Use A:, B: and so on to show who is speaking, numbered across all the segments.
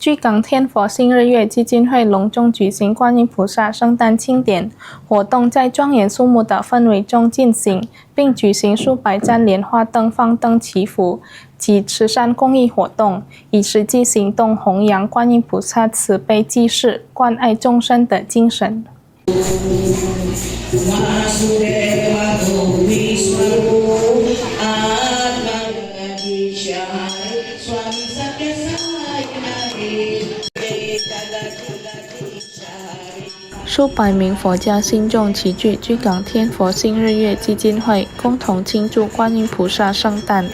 A: 据港天佛星日月基金会隆重举行观音菩萨圣诞庆典活动，在庄严肃穆的氛围中进行，并举行数百盏莲花灯放灯祈福及慈善公益活动，以实际行动弘扬观音菩萨慈悲济世、关爱众生的精神。数百名佛家信众齐聚居港天佛星日月基金会，共同庆祝观音菩萨圣诞。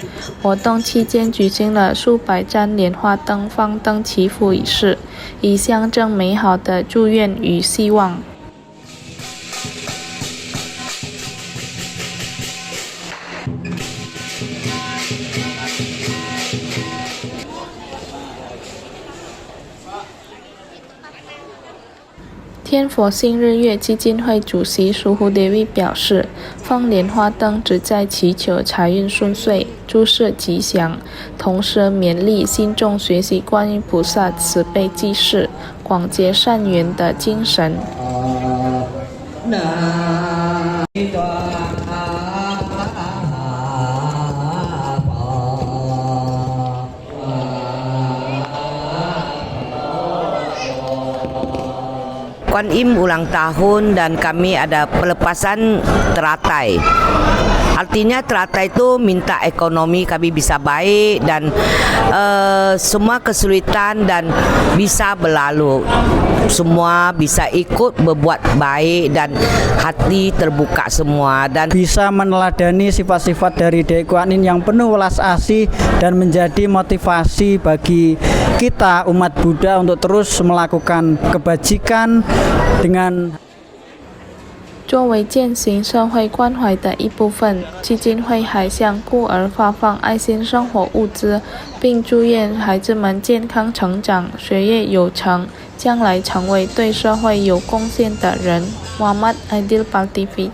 A: 活动期间举行了数百盏莲花灯放灯祈福仪式，以象征美好的祝愿与希望。天佛星日月基金会主席苏胡德维表示，放莲花灯旨在祈求财运顺遂、诸事吉祥，同时勉励信众学习观音菩萨慈悲济世、广结善缘的精神。
B: Kuan ulang tahun dan kami ada pelepasan teratai. Artinya teratai itu minta ekonomi kami bisa baik dan semua kesulitan dan bisa berlalu. Semua bisa ikut berbuat baik dan hati terbuka semua dan
C: bisa meneladani sifat-sifat dari Dewi Kuan Yin yang penuh welas asih dan menjadi motivasi bagi kita umat Buddha untuk terus melakukan kebajikan dengan。
A: 作为践行社会关怀的一部分，基金会还向孤儿发放爱心生活物资，并祝愿孩子们健康成长、学业有成，将来成为对社会有贡献的人。Muhammad Aidil Pal TV